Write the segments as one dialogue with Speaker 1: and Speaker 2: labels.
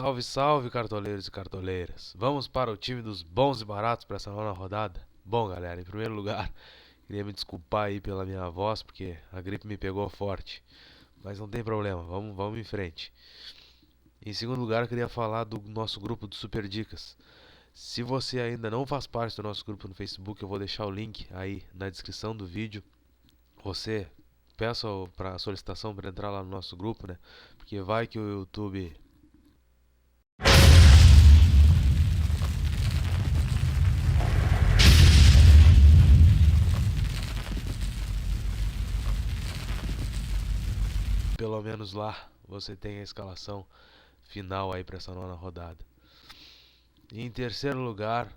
Speaker 1: Salve, salve, cartoleiros e cartoleiras. Vamos para o time dos bons e baratos para essa nona rodada? Bom, galera, em primeiro lugar, queria me desculpar aí pela minha voz, porque a gripe me pegou forte. Mas não tem problema, vamos em frente. Em segundo lugar, eu queria falar do nosso grupo do Super Dicas. Se você ainda não faz parte do nosso grupo no Facebook, eu vou deixar o link aí na descrição do vídeo. Você peça para a solicitação para entrar lá no nosso grupo, né? Porque vai que o YouTube pelo menos lá você tem a escalação final aí para essa nona rodada. E em terceiro lugar,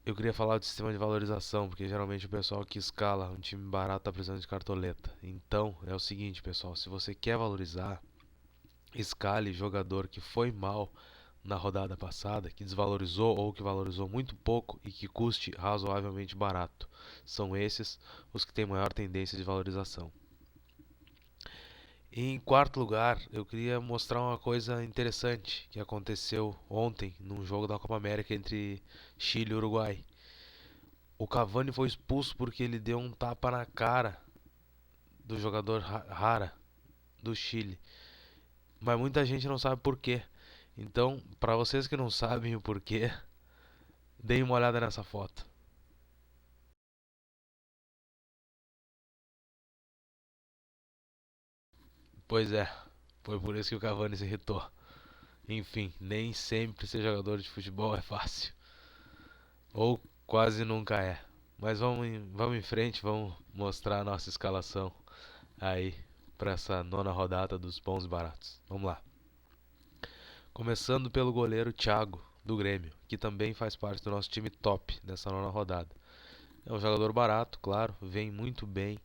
Speaker 1: eu queria falar do sistema de valorização, porque geralmente o pessoal que escala um time barato está precisando de cartoleta. Então, é o seguinte, pessoal, se você quer valorizar, escale jogador que foi mal na rodada passada, que desvalorizou ou que valorizou muito pouco e que custe razoavelmente barato. São esses os que têm maior tendência de valorização. E em quarto lugar, eu queria mostrar uma coisa interessante que aconteceu ontem num jogo da Copa América entre Chile e Uruguai. O Cavani foi expulso porque ele deu um tapa na cara do jogador Rara do Chile, mas muita gente não sabe por quê. Então, para vocês que não sabem o porquê, deem uma olhada nessa foto. Pois é, foi por isso que o Cavani se irritou. Enfim, nem sempre ser jogador de futebol é fácil. Ou quase nunca é. Mas vamos em frente, vamos mostrar a nossa escalação aí para essa nona rodada dos bons e baratos. Vamos lá. Começando pelo goleiro Thiago, do Grêmio, que também faz parte do nosso time top nessa nona rodada. É um jogador barato, claro, vem muito bem.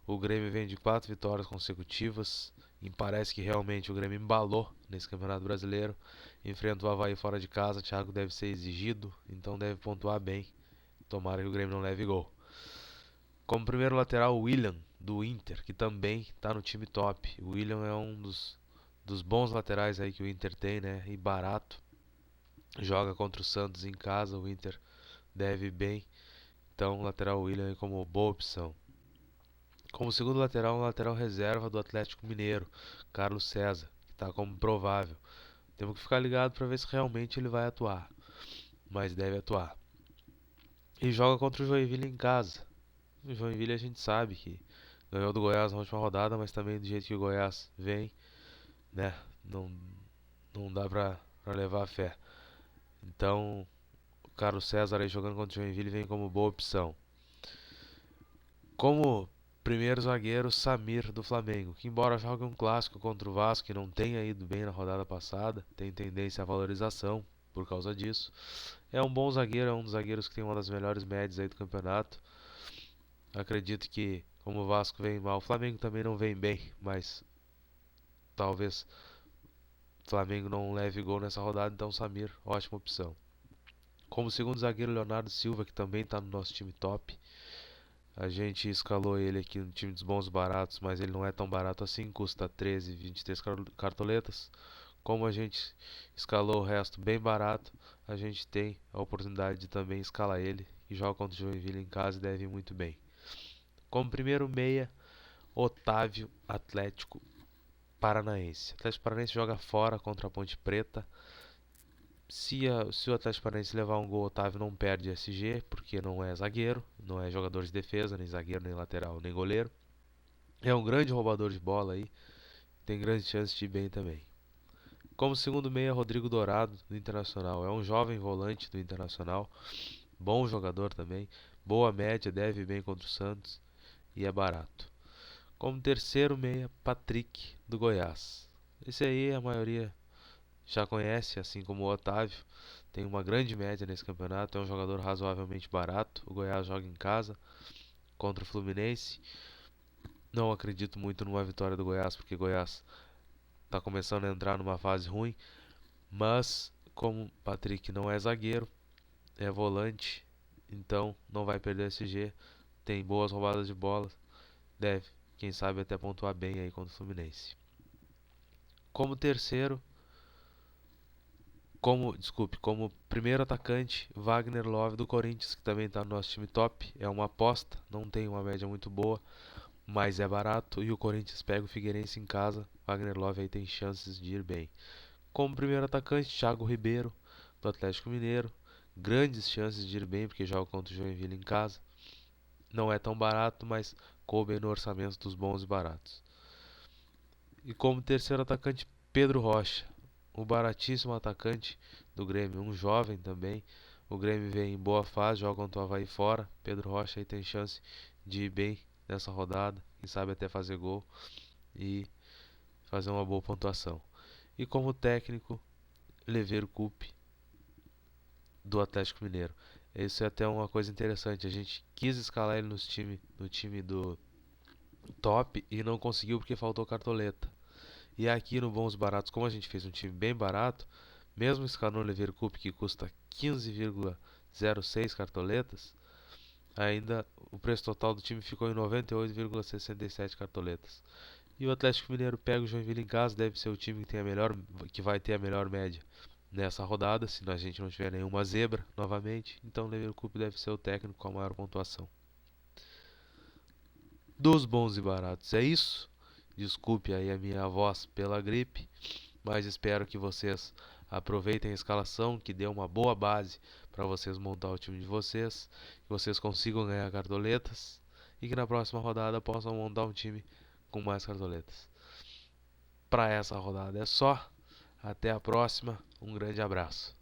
Speaker 1: O Grêmio vem de 4 vitórias consecutivas e parece que realmente o Grêmio embalou nesse Campeonato Brasileiro. Enfrenta o Avaí fora de casa, Thiago deve ser exigido, então deve pontuar bem. Tomara que o Grêmio não leve gol. Como primeiro lateral, o William, do Inter, que também está no time top. O William é um dos bons laterais aí que o Inter tem, né? E barato. Joga contra o Santos em casa, o Inter deve ir bem. Então, o lateral William é como boa opção. Como segundo lateral, um lateral reserva do Atlético Mineiro, Carlos César, que está como provável. Temos que ficar ligado para ver se realmente ele vai atuar, mas deve atuar. E joga contra o Joinville em casa. O Joinville a gente sabe que ganhou do Goiás na última rodada, mas também do jeito que o Goiás vem, né? Não, não dá pra levar a fé. Então, o Carlos César aí jogando contra o Joinville vem como boa opção. Como primeiro zagueiro, Samir do Flamengo, que embora jogue um clássico contra o Vasco e não tenha ido bem na rodada passada, tem tendência à valorização por causa disso. É um bom zagueiro, é um dos zagueiros que tem uma das melhores médias aí do campeonato. Acredito que, como o Vasco vem mal, o Flamengo também não vem bem, mas talvez o Flamengo não leve gol nessa rodada, então Samir, ótima opção. Como segundo zagueiro, Leonardo Silva, que também está no nosso time top. A gente escalou ele aqui no time dos bons baratos, mas ele não é tão barato assim, custa 13, 23 cartoletas. Como a gente escalou o resto bem barato, a gente tem a oportunidade de também escalar ele, e joga contra o Joinville em casa e deve ir muito bem. Como primeiro meia, Otávio, Atlético Paranaense. O Atlético Paranaense joga fora contra a Ponte Preta. Se o Atlético Paranaense levar um gol, o Otávio não perde SG, porque não é zagueiro, não é jogador de defesa, nem zagueiro, nem lateral, nem goleiro. É um grande roubador de bola aí, tem grandes chances de ir bem também. Como segundo meia, Rodrigo Dourado, do Internacional. É um jovem volante do Internacional, bom jogador também, boa média, deve ir bem contra o Santos e é barato. Como terceiro meia, Patrick, do Goiás. Esse aí a maioria já conhece, assim como o Otávio. Tem uma grande média nesse campeonato, é um jogador razoavelmente barato. O Goiás joga em casa contra o Fluminense. Não acredito muito numa vitória do Goiás, porque o Goiás está começando a entrar numa fase ruim. Mas, como Patrick não é zagueiro, é volante, então não vai perder SG. Tem boas roubadas de bola, deve, quem sabe, até pontuar bem aí contra o Fluminense. Como terceiro, como primeiro atacante, Wagner Love do Corinthians, que também está no nosso time top. É uma aposta, não tem uma média muito boa, mas é barato. E o Corinthians pega o Figueirense em casa. Wagner Love aí tem chances de ir bem. Como primeiro atacante, Thiago Ribeiro do Atlético Mineiro. Grandes chances de ir bem, porque joga contra o Joinville em casa. Não é tão barato, mas coube no orçamento dos bons e baratos. E como terceiro atacante, Pedro Rocha, o baratíssimo atacante do Grêmio, um jovem também. O Grêmio vem em boa fase, joga contra o Avaí fora. Pedro Rocha aí tem chance de ir bem nessa rodada, quem sabe até fazer gol e fazer uma boa pontuação. E como técnico, Leverkusen do Atlético Mineiro. Isso é até uma coisa interessante. A gente quis escalar ele no time do top e não conseguiu porque faltou cartoleta. E aqui no Bons Baratos, como a gente fez um time bem barato, mesmo escalando o Leverkusen que custa 15,06 cartoletas, ainda o preço total do time ficou em 98,67 cartoletas. E o Atlético Mineiro pega o Joinville em casa, deve ser o time que vai ter a melhor média nessa rodada, se a gente não tiver nenhuma zebra novamente. Então o Leverkusen deve ser o técnico com a maior pontuação. Dos bons e baratos é isso. Desculpe aí a minha voz pela gripe, mas espero que vocês aproveitem a escalação, que dê uma boa base para vocês montar o time de vocês, que vocês consigam ganhar cartoletas e que na próxima rodada possam montar um time com mais cartoletas. Para essa rodada é só. Até a próxima. Um grande abraço.